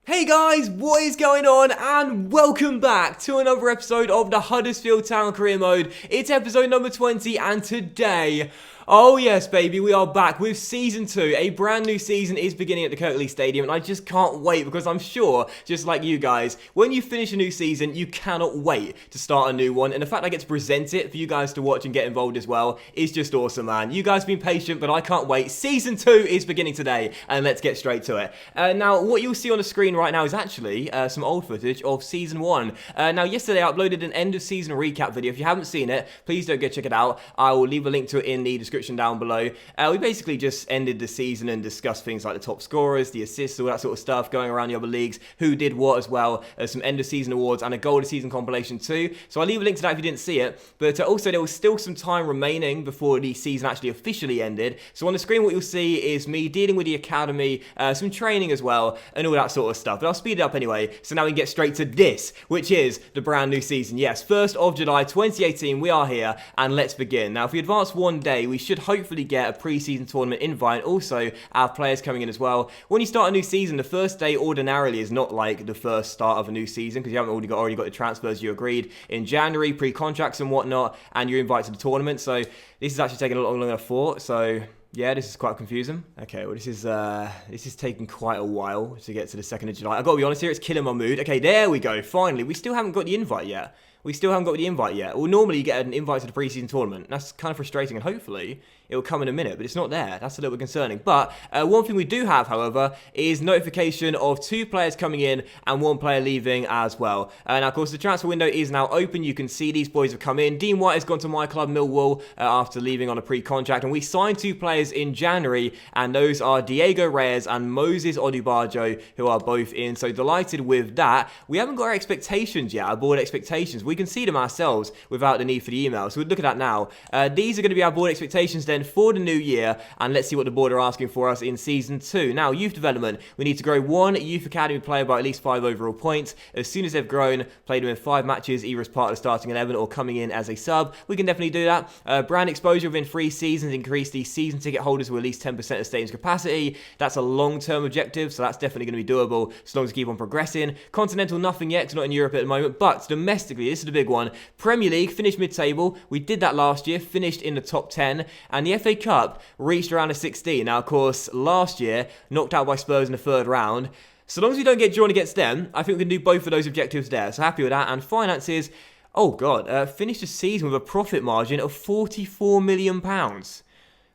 Hey guys, what is going on? And welcome back to another episode of the Huddersfield Town Career Mode. It's episode number 20 and today, oh yes baby, we are back with Season 2. A brand new season is beginning at the Kirklees Stadium and I just can't wait because I'm sure, just like you guys, when you finish a new season, you cannot wait to start a new one. And the fact I get to present it for you guys to watch and get involved as well is just awesome, man. You guys have been patient, but I can't wait. Season 2 is beginning today and let's get straight to it. Now, what you'll see on the screen right now is actually some old footage of Season 1. Now, yesterday I uploaded an end of season recap video. If you haven't seen it, please don't go check it out. I will leave a link to it in the description down below. We basically just ended the season and discussed things like the top scorers, the assists, all that sort of stuff, going around the other leagues, who did what as well, some end of season awards and a goal of season compilation too. So I'll leave a link to that if you didn't see it. But also there was still some time remaining before the season actually officially ended. So on the screen what you'll see is me dealing with the academy, some training as well, and all that sort of stuff. But I'll speed it up anyway, so now we can get straight to this, which is the brand new season. Yes, 1st of July 2018, we are here, and let's begin. Now, if we advance one day, we should hopefully get a pre-season tournament invite, also our players coming in as well. When you start a new season, the first day ordinarily is not like the first start of a new season, because you haven't already got the transfers you agreed in January, pre-contracts and whatnot, and you're invited to the tournament, so this is actually taking a lot longer than I thought, so yeah, this is quite confusing. Okay, well, this is taking quite a while to get to the 2nd of July. I've got to be honest here, it's killing my mood. Okay, there we go, finally. We still haven't got the invite yet. Well, normally you get an invite to the pre-season tournament. That's kind of frustrating, and hopefully it will come in a minute, but it's not there. That's a little bit concerning. But one thing we do have, however, is notification of 2 players coming in and 1 player leaving as well. Now, of course, the transfer window is now open. You can see these boys have come in. Dean White has gone to my club, Millwall, after leaving on a pre-contract. And we signed 2 players in January, and those are Diego Reyes and Moses Odubajo, who are both in. So delighted with that. We haven't got our expectations yet, our board expectations. We can see them ourselves without the need for the email. So we'll look at that now. These are going to be our board expectations then for the new year, and let's see what the board are asking for us in Season 2. Now, youth development, we need to grow 1 youth academy player by at least 5 overall points. As soon as they've grown, played them in 5 matches, either as part of the starting 11 or coming in as a sub, we can definitely do that. Brand exposure within 3 seasons, increase the season ticket holders with at least 10% of stadium's capacity. That's a long-term objective, so that's definitely going to be doable as long as we keep on progressing. Continental, nothing yet, 'cause not in Europe at the moment, but domestically, this is the big one. Premier League, finished mid-table. We did that last year, finished in the top 10, and the FA Cup reached around a 16. Now, of course, last year, knocked out by Spurs in the 3rd round. So long as we don't get drawn against them, I think we can do both of those objectives there. So happy with that. And finances, oh God, finished the season with a profit margin of £44 million. Well,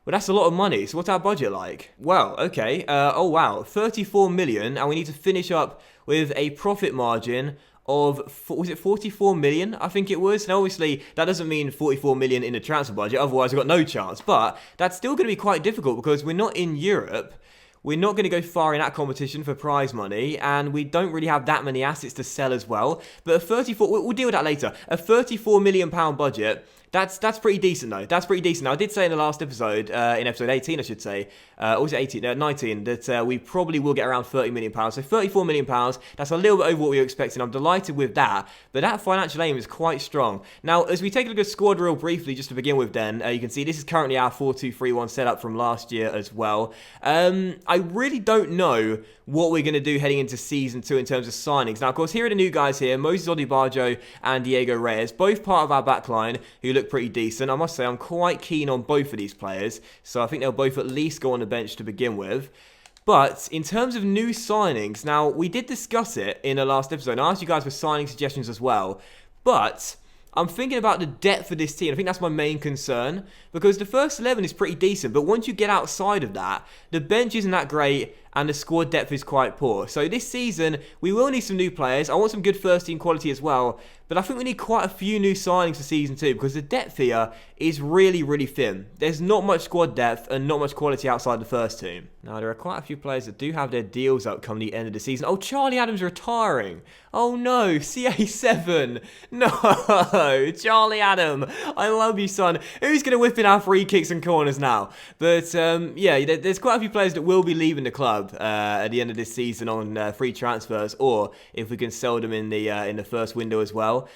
that's a lot of money. So what's our budget like? Well, okay. Oh, wow. 34 million, and we need to finish up with a profit margin of, was it 44 million? I think it was. Now, obviously, that doesn't mean 44 million in the transfer budget. Otherwise, we've got no chance. But that's still going to be quite difficult because we're not in Europe. We're not going to go far in that competition for prize money, and we don't really have that many assets to sell as well. But a 34, we'll deal with that later. A £34 million budget, that's pretty decent though. That's pretty decent. Now, I did say in the last episode, in episode 18, I should say, or was it 18? 19, that we probably will get around £30 million. So £34 million, that's a little bit over what we were expecting. I'm delighted with that, but that financial aim is quite strong. Now, as we take a look at squad real briefly, just to begin with then, you can see this is currently our 4-2-3-1 setup from last year as well. I really don't know what we're going to do heading into Season 2 in terms of signings. Now, of course, here are the new guys here, Moses Odubajo and Diego Reyes, both part of our backline, who look pretty decent. I must say, I'm quite keen on both of these players, so I think they'll both at least go on the bench to begin with. But in terms of new signings, now, we did discuss it in the last episode, and I asked you guys for signing suggestions as well, but I'm thinking about the depth of this team. I think that's my main concern, because the first 11 is pretty decent, but once you get outside of that, the bench isn't that great, and the squad depth is quite poor. So this season, we will need some new players. I want some good first team quality as well, but I think we need quite a few new signings for Season 2, because the depth here is really, really thin. There's not much squad depth and not much quality outside the first team. Now, there are quite a few players that do have their deals up come the end of the season. Oh, Charlie Adams retiring. Oh no, CA7. No, Charlie Adam. I love you, son. Who's going to whip in our free kicks and corners now? But yeah, there's quite a few players that will be leaving the club at the end of this season on free transfers, or if we can sell them in the first window as well.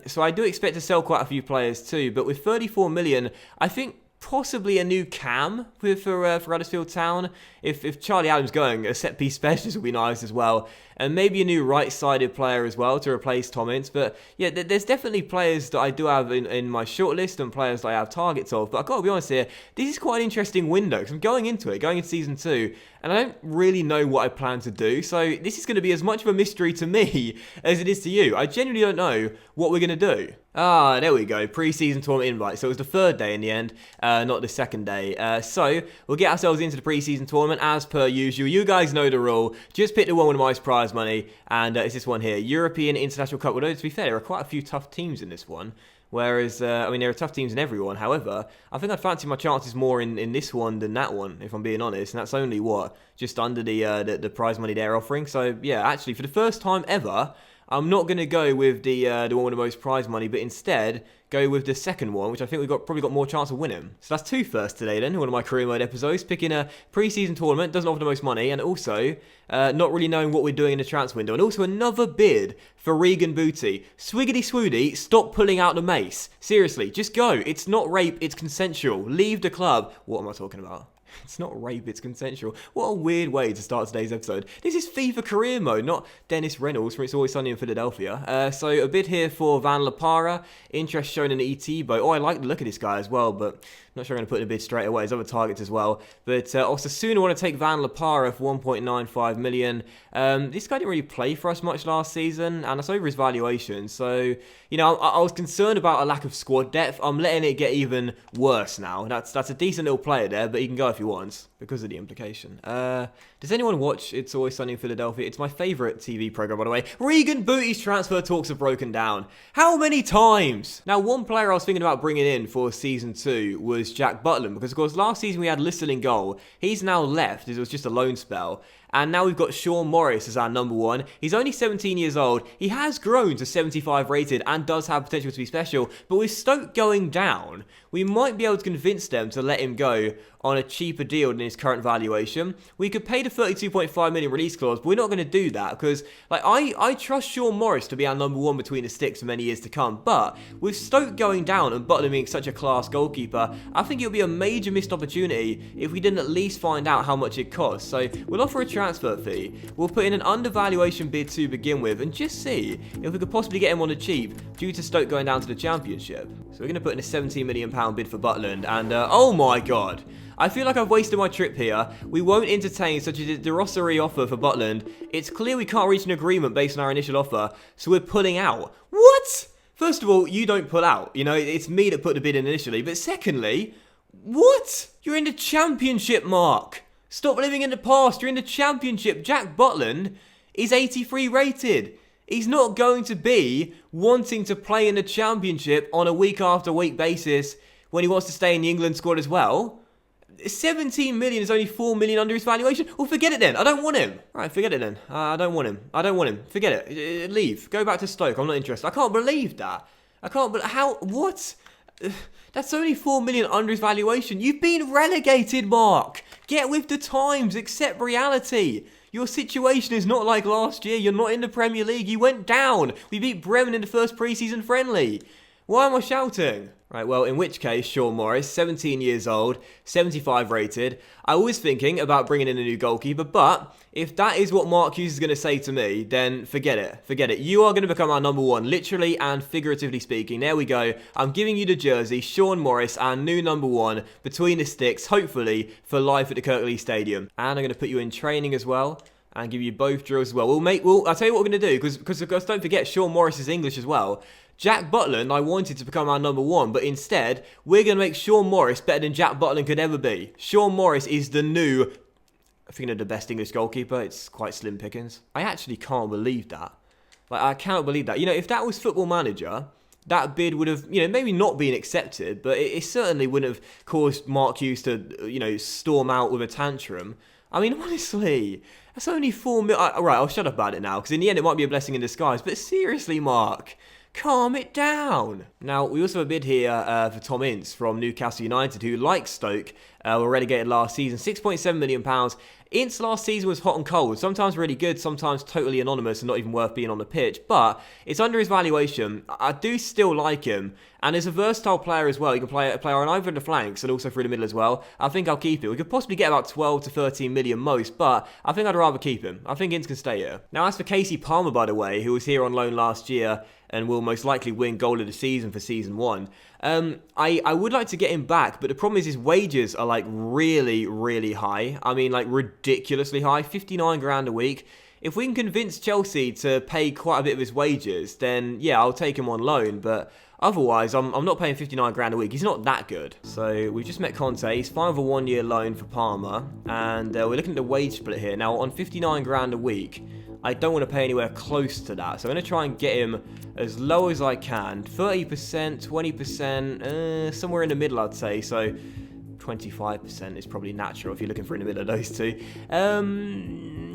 So I do expect to sell quite a few players too, but with 34 million, I think possibly a new cam for Huddersfield Town. If Charlie Adams going, a set-piece specialist would be nice as well. And maybe a new right-sided player as well to replace Tom Ince. But yeah, there's definitely players that I do have in my shortlist and players that I have targets of. But I've got to be honest here, this is quite an interesting window because I'm going into Season 2, and I don't really know what I plan to do. So this is going to be as much of a mystery to me as it is to you. I genuinely don't know what we're going to do. Ah, there we go. Pre-season tournament invite. So it was the third day in the end, not the second day. So we'll get ourselves into the pre-season tournament as per usual. You guys know the rule. Just pick the one with the most prize money, and it's this one here, European International Cup. Although to be fair, there are quite a few tough teams in this one. Whereas, I mean, there are tough teams in every one. However, I think I'd fancy my chances more in this one than that one, if I'm being honest. And that's only, what, just under the prize money they're offering. So, yeah, actually, for the first time ever, I'm not going to go with the one with the most prize money, but instead go with the second one, which I think we've probably got more chance of winning. So that's two firsts today then, one of my career mode episodes, picking a pre-season tournament, doesn't offer the most money, and also not really knowing what we're doing in the transfer window. And also another bid for Regan Booty. Swiggity swoody, stop pulling out the mace. Seriously, just go. It's not rape, it's consensual. Leave the club. What am I talking about? It's not rape, it's consensual. What a weird way to start today's episode. This is FIFA career mode, not Dennis Reynolds from It's Always Sunny in Philadelphia. So a bid here for Van La Parra. Interest shown in the ET boat. Oh, I like the look of this guy as well, but I'm not sure I'm going to put in a bid straight away. There's other targets as well. But Osasuna want to take Van La Parra for 1.95 million. This guy didn't really play for us much last season, and that's over his valuation. So, you know, I was concerned about a lack of squad depth. I'm letting it get even worse now. That's a decent little player there, but he can go if he wants, because of the implication. Does anyone watch It's Always Sunny in Philadelphia? It's my favourite TV programme, by the way. Regan Booty's transfer talks have broken down. How many times? Now, one player I was thinking about bringing in for Season 2 was Jack Butland, because, of course, last season we had Liston in goal. He's now left, it was just a loan spell. And now we've got Sean Morris as our number one. He's only 17 years old. He has grown to 75 rated and does have potential to be special. But with Stoke going down, we might be able to convince them to let him go on a cheaper deal than his current valuation. We could pay the 32.5 million release clause, but we're not going to do that because, like, I trust Sean Morris to be our number one between the sticks for many years to come. But with Stoke going down and Butler being such a class goalkeeper, I think it would be a major missed opportunity if we didn't at least find out how much it costs. So we'll offer a transfer fee. We'll put in an undervaluation bid to begin with and just see if we could possibly get him on the cheap due to Stoke going down to the Championship. So we're going to put in a £17 million bid for Butland, and oh my god, I feel like I've wasted my trip here. We won't entertain such a derogatory offer for Butland. It's clear we can't reach an agreement based on our initial offer, so we're pulling out. What? First of all, you don't pull out. You know, it's me that put the bid in initially. But secondly, what? You're in the Championship, Mark. Stop living in the past. You're in the Championship. Jack Butland is 83 rated. He's not going to be wanting to play in the Championship on a week after week basis when he wants to stay in the England squad as well. 17 million is only 4 million under his valuation. Well, forget it then. I don't want him. All right, forget it then. I don't want him. I don't want him. Forget it. Leave. Go back to Stoke. I'm not interested. I can't believe that. I can't. But how? What? That's only 4 million under his valuation. You've been relegated, Mark. Get with the times. Accept reality. Your situation is not like last year. You're not in the Premier League. You went down. We beat Bremen in the first pre-season friendly. Why am I shouting? Right, well, in which case, Sean Morris, 17 years old, 75 rated. I was thinking about bringing in a new goalkeeper, but if that is what Mark Hughes is going to say to me, then forget it. Forget it. You are going to become our number one, literally and figuratively speaking. There we go. I'm giving you the jersey, Sean Morris, our new number one, between the sticks, hopefully, for life at the Kirklees Stadium. And I'm going to put you in training as well, and give you both drills as well. I'll tell you what we're going to do, because don't forget, Sean Morris is English as well. Jack Butland, I wanted to become our number one, but instead, we're going to make Sean Morris better than Jack Butland could ever be. Sean Morris is the new, I think, the best English goalkeeper. It's quite slim pickings. I actually can't believe that. Like, I cannot believe that. You know, if that was Football Manager, that bid would have, you know, maybe not been accepted, but it certainly wouldn't have caused Mark Hughes to, you know, storm out with a tantrum. I mean, honestly, that's only 4 million. Right, I'll shut up about it now, because in the end, it might be a blessing in disguise. But seriously, Mark, calm it down. Now, we also have a bid here for Tom Ince from Newcastle United, who, like Stoke, Were relegated last season. £6.7 million. Ince last season was hot and cold, sometimes really good, sometimes totally anonymous and not even worth being on the pitch, but it's under his valuation. I do still like him, and as a versatile player as well. You can play on either of the flanks and also through the middle as well. I think I'll keep it. We could possibly get about 12 to 13 million most, but I think I'd rather keep him. I think Ince can stay here. Now, as for Casey Palmer, by the way, who was here on loan last year and will most likely win goal of the season for season 1. I would like to get him back, but the problem is his wages are like really high. I mean, like ridiculously high, 59 grand a week. If we can convince Chelsea to pay quite a bit of his wages, then yeah, I'll take him on loan, but otherwise, I'm not paying 59 grand a week. He's not that good. So we've just met Conte. He's fine with a 1-year loan for Palmer, and we're looking at the wage split here. Now, on 59 grand a week, I don't want to pay anywhere close to that. So I'm going to try and get him as low as I can. 30%, 20%, somewhere in the middle, I'd say. So 25% is probably natural if you're looking for in the middle of those two.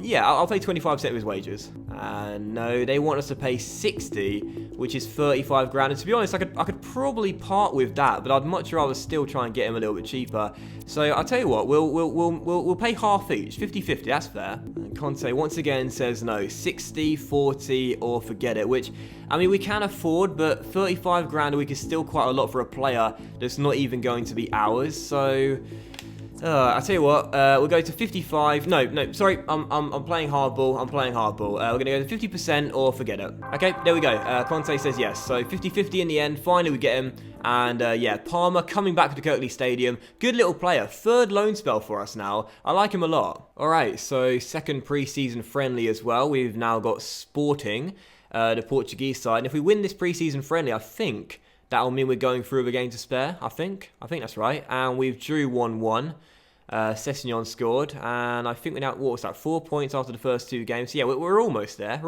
Yeah, I'll pay 25% of his wages. And no, they want us to pay 60, which is 35 grand. And to be honest, I could probably part with that, but I'd much rather still try and get him a little bit cheaper. So I'll tell you what, we'll pay half each, 50-50. That's fair. And Conte once again says no, 60, 40, or forget it. Which, I mean, we can afford, but 35 grand a week is still quite a lot for a player that's not even going to be ours. So I'll tell you what, we'll go to 55. No, sorry, I'm playing hardball. We're going to go to 50% or forget it. Okay, there we go. Conte says yes. So 50-50 in the end. Finally, we get him. And yeah, Palmer coming back to the Kirkley Stadium. Good little player. 3rd loan spell for us now. I like him a lot. All right, so 2nd preseason friendly as well. We've now got Sporting, the Portuguese side. And if we win this preseason friendly, I think that'll mean we're going through with a game to spare, I think that's right. And we've drew 1-1. Sessegnon scored, and I think we're now, what was that, 4 points after the first 2 games. So yeah, we're almost there.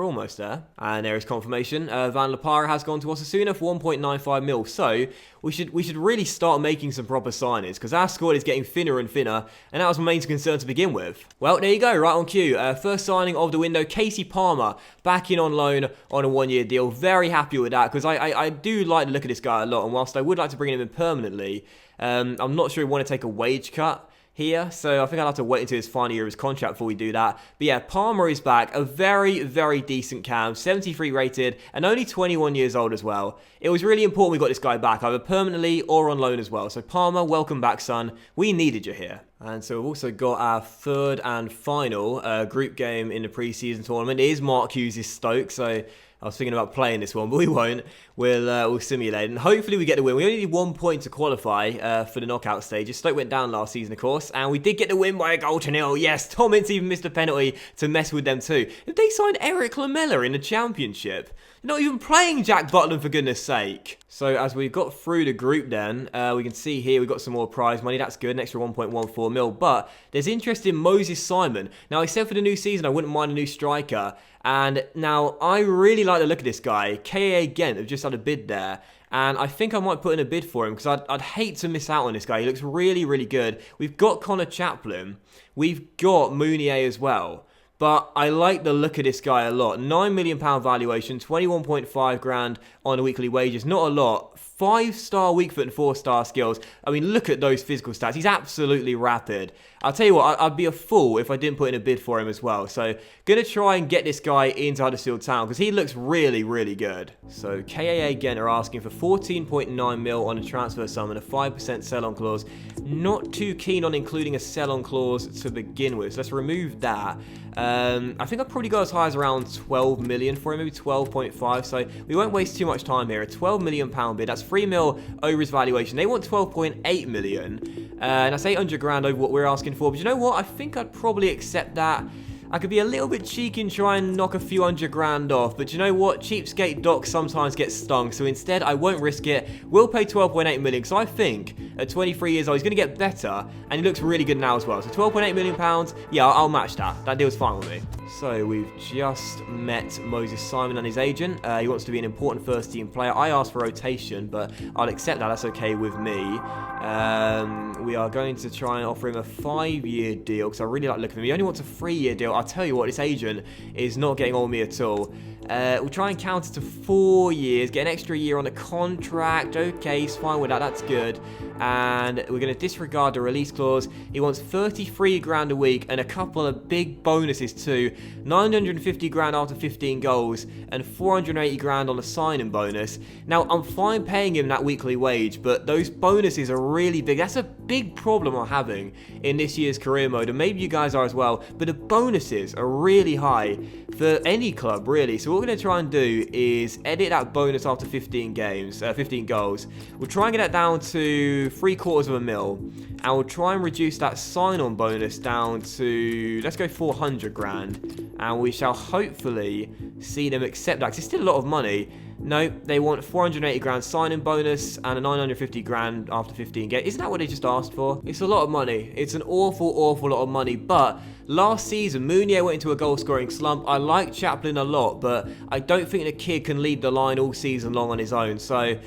And there is confirmation. Van La Parra has gone to Osasuna for 1.95 mil. So we should really start making some proper signings, because our squad is getting thinner and thinner, and that was my main concern to begin with. Well, there you go, right on cue. First signing of the window, Casey Palmer, back in on loan on a 1-year deal. Very happy with that, because I do like the look of this guy a lot, and whilst I would like to bring him in permanently, I'm not sure we want to take a wage cut here, so I think I'll have to wait until his final year of his contract before we do that. But yeah, Palmer is back, a very decent cam, 73 rated, and only 21 years old as well. It was really important we got this guy back, either permanently or on loan as well. So Palmer, welcome back, son. We needed you here. And so we've also got our 3rd and final group game in the preseason tournament. It is Mark Hughes' Stoke, so I was thinking about playing this one, but we won't. We'll simulate, and hopefully we get the win. We only need 1 point to qualify for the knockout stages. Stoke went down last season, of course, and we did get the win by a 1-0. Yes, Tom Ince even missed a penalty to mess with them too. Did they sign Eric Lamela in the Championship? They're not even playing Jack Butland, for goodness sake. So as we got through the group then, we can see here we've got some more prize money. That's good, an extra 1.14 mil. But there's interest in Moses Simon. Now, I said for the new season I wouldn't mind a new striker. And now I really like the look of this guy. KA Ghent have just had a bid there. And I think I might put in a bid for him, because I'd hate to miss out on this guy. He looks really good. We've got Connor Chaplin. We've got Mounier as well. But I like the look of this guy a lot. £9 million valuation, 21.5 grand on the weekly wages. Not a lot. 5-star weak foot and 4-star skills. I mean, look at those physical stats. He's absolutely rapid. I'll tell you what, I'd be a fool if I didn't put in a bid for him as well. So, going to try and get this guy into Huddersfield Town, because he looks really good. So, KAA again are asking for 14.9 mil on a transfer sum and a 5% sell-on clause. Not too keen on including a sell-on clause to begin with. So, let's remove that. I think I'd probably go as high as around 12 million for him, maybe 12.5. So, we won't waste too much time here. A £12 million bid. That's 3 mil over his valuation. They want 12.8 million. And that's 800 grand over what we're asking for. But you know what? I think I'd probably accept that. I could be a little bit cheeky and try and knock a few $100 grand off, but you know what? Cheapskate Doc sometimes gets stung, so instead I won't risk it. We'll pay 12.8 million, because I think at 23 years old he's going to get better, and he looks really good now as well. So 12.8 million pounds, yeah, I'll match that. That deal's fine with me. So we've just met Moses Simon and his agent. He wants to be an important first team player. I asked for rotation, but I'll accept that. That's okay with me. We are going to try and offer him a 5-year deal, because I really like looking at him. He only wants a 3-year deal. I'll tell you what, this agent is not getting on me at all. We'll try and count it to 4 years, get an extra year on the contract. Okay, he's fine with that, that's good. And we're going to disregard the release clause. He wants 33 grand a week and a couple of big bonuses too. 950 grand after 15 goals and 480 grand on the signing bonus. Now, I'm fine paying him that weekly wage, but those bonuses are really big. That's a big problem I'm having in this year's career mode, and maybe you guys are as well, but the bonuses are really high for any club, really. So what we're going to try and do is edit that bonus after 15 goals. We'll try and get that down to $750,000, and we'll try and reduce that sign-on bonus down to, let's go 400 grand, and we shall hopefully see them accept that, because it's still a lot of money. No, they want 480 grand signing bonus and a 950 grand after 15 games. Isn't that what they just asked for? It's a lot of money. It's an awful lot of money. But last season, Mounier went into a goal-scoring slump. I like Chaplin a lot, but I don't think the kid can lead the line all season long on his own. So,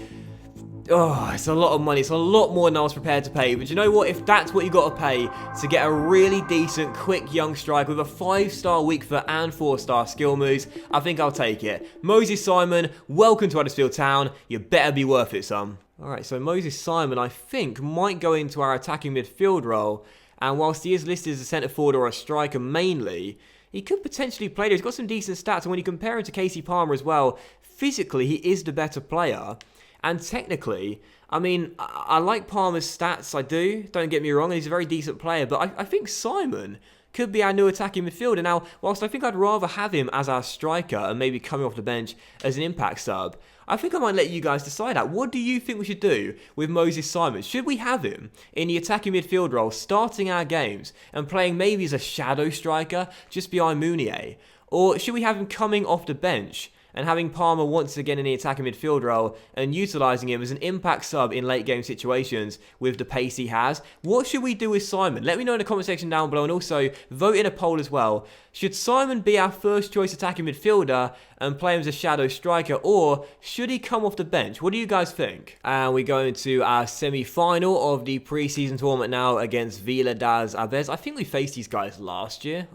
it's a lot of money. It's a lot more than I was prepared to pay. But you know what? If that's what you got to pay to get a really decent, quick, young striker with a 5-star weak foot and 4-star skill moves, I think I'll take it. Moses Simon, welcome to Huddersfield Town. You better be worth it, son. Alright, so Moses Simon, I think, might go into our attacking midfield role. And whilst he is listed as a centre forward or a striker mainly, he could potentially play there. He's got some decent stats. And when you compare him to Casey Palmer as well, physically, he is the better player. And technically, I mean, I like Palmer's stats, I do, don't get me wrong, and he's a very decent player, but I think Simon could be our new attacking midfielder. Now, whilst I think I'd rather have him as our striker and maybe coming off the bench as an impact sub, I think I might let you guys decide that. What do you think we should do with Moses Simon? Should we have him in the attacking midfield role, starting our games and playing maybe as a shadow striker just behind Mounier? Or should we have him coming off the bench and having Palmer once again in the attacking midfield role and utilising him as an impact sub in late game situations with the pace he has? What should we do with Simon? Let me know in the comment section down below, and also vote in a poll as well. Should Simon be our first choice attacking midfielder and play him as a shadow striker, or should he come off the bench? What do you guys think? And we go into our semi-final of the pre-season tournament now against Vila das Aves. I think we faced these guys last year.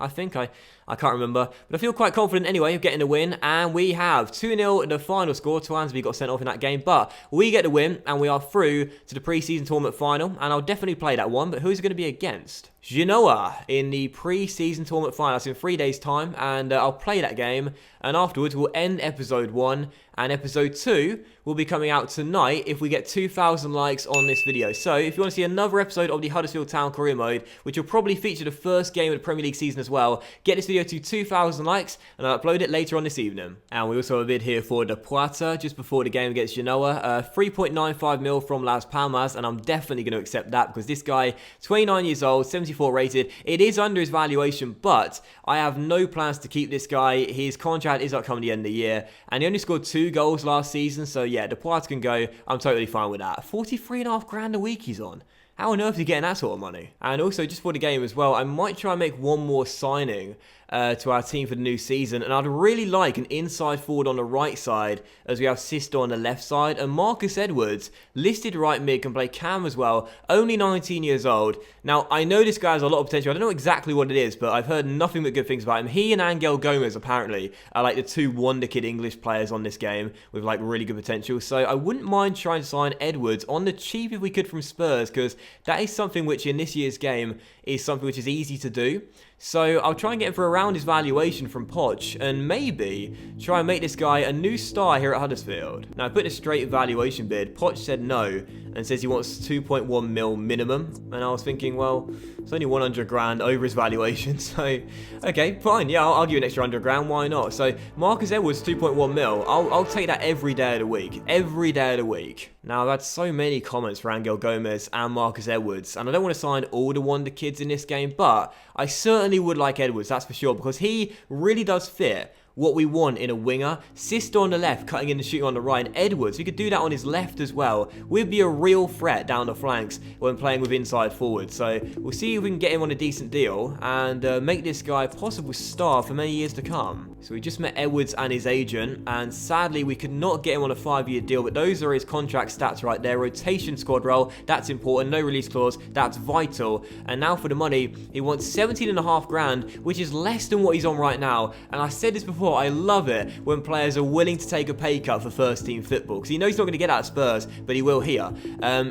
I can't remember, but I feel quite confident anyway of getting a win, and we have 2-0 the final score. Twansby got sent off in that game, but we get the win, and we are through to the pre-season tournament final, and I'll definitely play that one, but who's it going to be against? Genoa in the pre-season tournament final. That's in 3 days' time, and I'll play that game, and afterwards we'll end episode 1, and episode 2 will be coming out tonight if we get 2,000 likes on this video. So if you want to see another episode of the Huddersfield Town career mode, which will probably feature the first game of the Premier League season as well, get this video to 2,000 likes, and I'll upload it later on this evening. And we also have a bid here for the Puerta just before the game against Genoa. 3.95 mil from Las Palmas, and I'm definitely going to accept that because this guy, 29 years old, 74 rated, it is under his valuation, but I have no plans to keep this guy. His contract is up coming the end of the year, and he only scored 2 goals last season, so yeah, the Puerta can go. I'm totally fine with that. 43.5 grand a week he's on. How on earth are you getting that sort of money? And also, just for the game as well, I might try and make one more signing to our team for the new season, and I'd really like an inside forward on the right side as we have Sisto on the left side, and Marcus Edwards, listed right mid, can play cam as well, only 19 years old. Now, I know this guy has a lot of potential. I don't know exactly what it is, but I've heard nothing but good things about him. He and Angel Gomez, apparently, are like the 2 wonder kid English players on this game with like really good potential, so I wouldn't mind trying to sign Edwards on the cheap if we could from Spurs, because that is something which in this year's game is something which is easy to do. So I'll try and get him for around his valuation from Poch, and maybe try and make this guy a new star here at Huddersfield. Now, I put in a straight valuation bid. Poch said no, and says he wants 2.1 mil minimum. And I was thinking, well, it's only 100 grand over his valuation, so okay, fine. Yeah, I'll give you an extra 100 grand. Why not? So Marcus Edwards, 2.1 mil. I'll take that every day of the week. Every day of the week. Now, I've had so many comments for Angel Gomez and Marcus Edwards, and I don't want to sign all the wonder kids in this game, but I certainly would like Edwards, that's for sure, because he really does fit what we want in a winger. Sisto on the left, cutting in and shooting on the right, and Edwards, we could do that on his left as well. We'd be a real threat down the flanks when playing with inside forwards. So we'll see if we can get him on a decent deal and make this guy a possible star for many years to come. So we just met Edwards and his agent, and sadly we could not get him on a 5-year deal, but those are his contract stats right there. Rotation squad role, that's important. No release clause, that's vital. And now for the money, he wants 17.5 grand, which is less than what he's on right now. And I said this before what? I love it when players are willing to take a pay cut for first team football, because he knows he's not going to get out of Spurs, but he will here.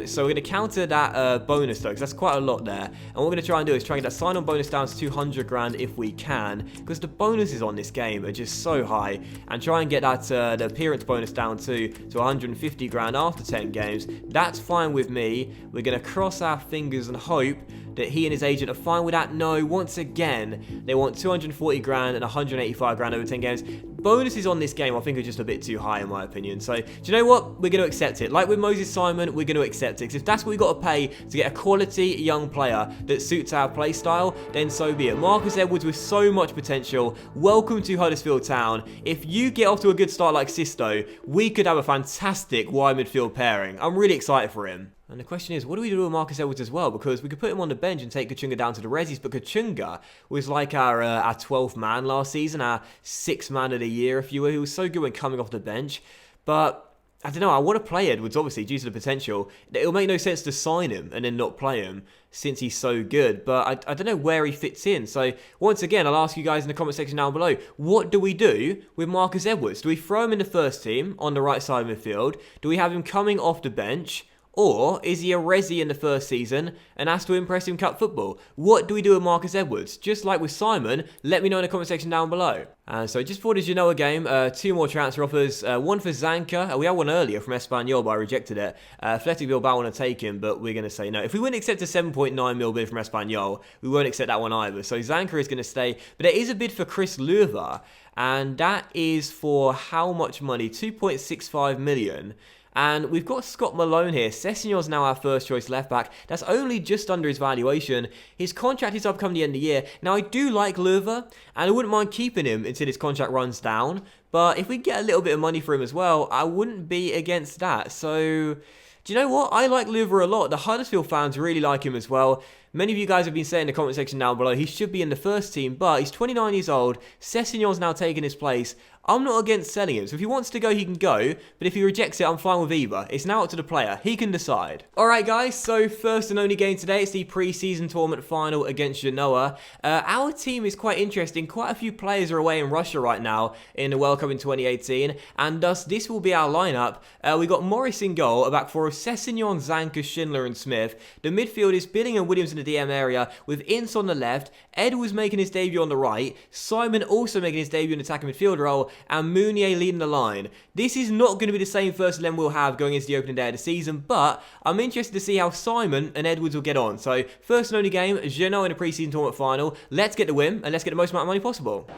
So we're going to counter that bonus though, because that's quite a lot there. And what we're going to try and do is try and get that sign-on bonus down to 200 grand if we can, because the bonuses on this game are just so high, and try and get that the appearance bonus down to 150 grand after 10 games. That's fine with me. We're going to cross our fingers and hope that he and his agent are fine with that. No, once again, they want 240 grand and 185 grand over 10 games. Bonuses on this game, I think, are just a bit too high in my opinion. So, do you know what? We're going to accept it. Like with Moses Simon, we're going to accept it. Because if that's what we've got to pay to get a quality young player that suits our play style, then so be it. Marcus Edwards with so much potential. Welcome to Huddersfield Town. If you get off to a good start like Sisto, we could have a fantastic wide midfield pairing. I'm really excited for him. And the question is, what do we do with Marcus Edwards as well? Because we could put him on the bench and take Kachunga down to the Resis, but Kachunga was like our 12th man last season, our 6th man of the year, if you will. He was so good when coming off the bench. But I don't know, I want to play Edwards, obviously, due to the potential. It'll make no sense to sign him and then not play him, since he's so good. But I don't know where he fits in. So, once again, I'll ask you guys in the comment section down below, what do we do with Marcus Edwards? Do we throw him in the first team on the right side of midfield? Do we have him coming off the bench? Or is he a Resi in the first season and has to impress in cup football? What do we do with Marcus Edwards? Just like with Simon, let me know in the comment section down below. So just for the Genoa game, 2 more transfer offers. One for Zanka. We had one earlier from Espanyol, but I rejected it. Athletic Bilbao want to take him, but we're going to say no. If we wouldn't accept a 7.9 mil bid from Espanyol, we won't accept that one either. So Zanka is going to stay. But there is a bid for Chris Luva, and that is for how much money? 2.65 million. And we've got Scott Malone here. Sessegnon's now our first choice left back. That's only just under his valuation. His contract is up come the end of the year. Now, I do like Luva, and I wouldn't mind keeping him until his contract runs down. But if we get a little bit of money for him as well, I wouldn't be against that. So, do you know what? I like Luva a lot. The Huddersfield fans really like him as well. Many of you guys have been saying in the comment section down below he should be in the first team, but he's 29 years old. Sessegnon's now taking his place. I'm not against selling him, so if he wants to go, he can go, but if he rejects it, I'm fine with either. It's now up to the player. He can decide. Alright guys, so first and only game today, it's the pre-season tournament final against Genoa. Our team is quite interesting. Quite a few players are away in Russia right now in the World Cup in 2018, and thus this will be our lineup. We got Morris in goal, a back four of Sessegnon, Zanka, Schindler and Smith. The midfield is Billing and Williams in the DM area, with Ince on the left, Edwards making his debut on the right, Simon also making his debut in the attacking midfield role, and Mounier leading the line. This is not going to be the same first 11 we'll have going into the opening day of the season, but I'm interested to see how Simon and Edwards will get on. So, first and only game, Genoa in the pre-season tournament final. Let's get the win, and let's get the most amount of money possible.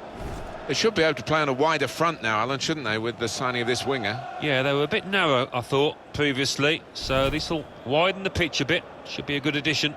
They should be able to play on a wider front now, Alan, shouldn't they, with the signing of this winger? Yeah, they were a bit narrow, I thought, previously, so this will widen the pitch a bit. Should be a good addition.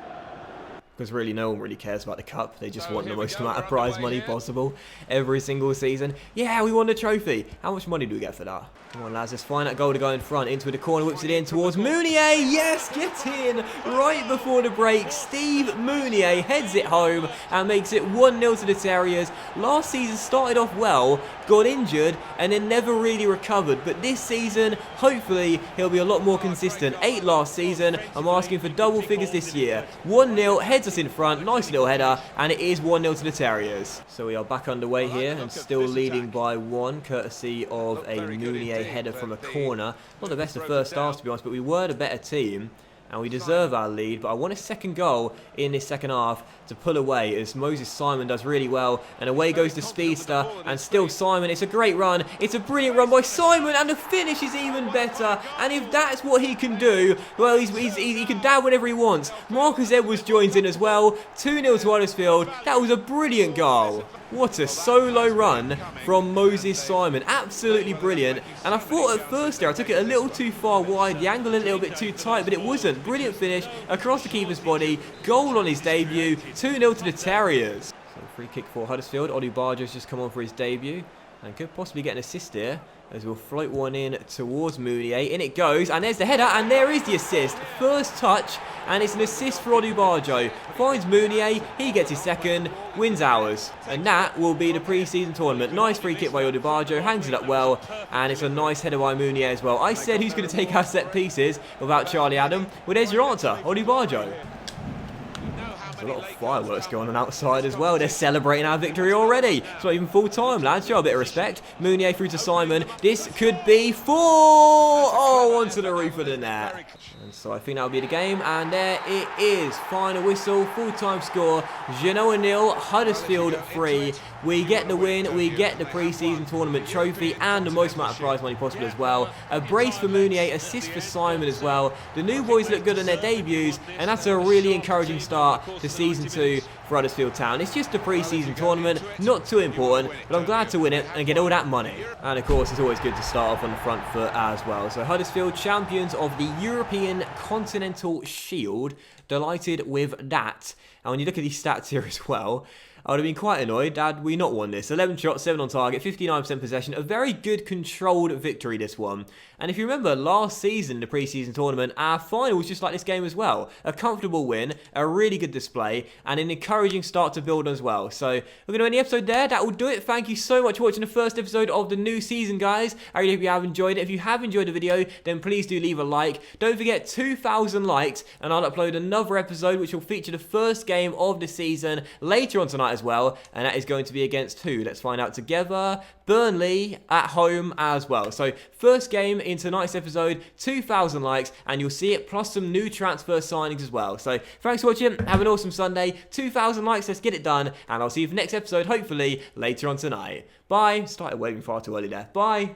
Because really no one really cares about the cup. They just want the most amount of prize money possible every single season. Yeah, we won the trophy. How much money do we get for that? Come on, lads, let's find that goal to go in front. Into the corner, whips it in towards Mounier. Yes, get in right before the break. Steve Mounier heads it home and makes it 1-0 to the Terriers. Last season started off well, got injured, and then never really recovered. But this season, hopefully, he'll be a lot more consistent. 8 last season. I'm asking for double figures this year. 1-0, heads us in front. Nice little header, and it is 1-0 to the Terriers. So we are back underway here and still leading by 1, courtesy of a Mounier header from a corner. Not the best of first halves, to be honest, but we were the better team and we deserve our lead. But I want a second goal in this second half to pull away, as Moses Simon does really well, and away goes the speedster, and still Simon. It's a great run, it's a brilliant run by Simon, and the finish is even better. And if that's what he can do, well, he can dab whenever he wants. Marcus Edwards joins in as well. 2-0 to Huddersfield. That was a brilliant goal. What a solo run from Moses Simon. Absolutely brilliant. And I thought at first there I took it a little too far wide, the angle a little bit too tight, but it wasn't. Brilliant finish across the keeper's body. Goal on his debut. 2-0 to the Terriers. So free kick for Huddersfield. Odubajo's just come on for his debut and could possibly get an assist here, as we'll float one in towards Mounier. In it goes, and there's the header, and there is the assist. First touch, and it's an assist for Odubajo. Finds Mounier, he gets his second, wins ours. And that will be the pre-season tournament. Nice free kick by Odubajo, hangs it up well, and it's a nice header by Mounier as well. I said who's going to take our set pieces without Charlie Adam? Well, there's your answer, Odubajo. So A lot of fireworks going on outside as well. They're celebrating our victory already. It's not even full time, lads. Show a bit of respect. Meunier through to Simon. This could be 4. Oh, onto the roof of the net. And so I think that'll be the game. And there it is. Final whistle. Full-time score. Genoa 0. Huddersfield 3. We get the win. We get the pre-season tournament trophy and the most amount of prize money possible as well. A brace for Meunier. Assist for Simon as well. The new boys look good in their debuts. And that's a really encouraging start to Season 2 for Huddersfield Town. It's just a pre-season tournament, not too important, but I'm glad to win it and get all that money. And of course, it's always good to start off on the front foot as well. So Huddersfield, champions of the European Continental Shield. Delighted with that. And when you look at these stats here as well, I would have been quite annoyed had we not won this. 11 shots, 7 on target, 59% possession. A very good controlled victory, this one. And if you remember, last season, the pre-season tournament, our final was just like this game as well. A comfortable win, a really good display, and an encouraging start to build as well. So we're going to end the episode there. That will do it. Thank you so much for watching the first episode of the new season, guys. I really hope you have enjoyed it. If you have enjoyed the video, then please do leave a like. Don't forget 2,000 likes, and I'll upload another episode which will feature the first game of the season later on tonight as well, and that is going to be against who? Let's find out together. Burnley at home as well. So first game in tonight's episode, 2,000 likes, and you'll see it, plus some new transfer signings as well. So thanks for watching. Have an awesome Sunday. 2,000 likes. Let's get it done, and I'll see you for the next episode, hopefully later on tonight. Bye. Started waving far too early there. Bye.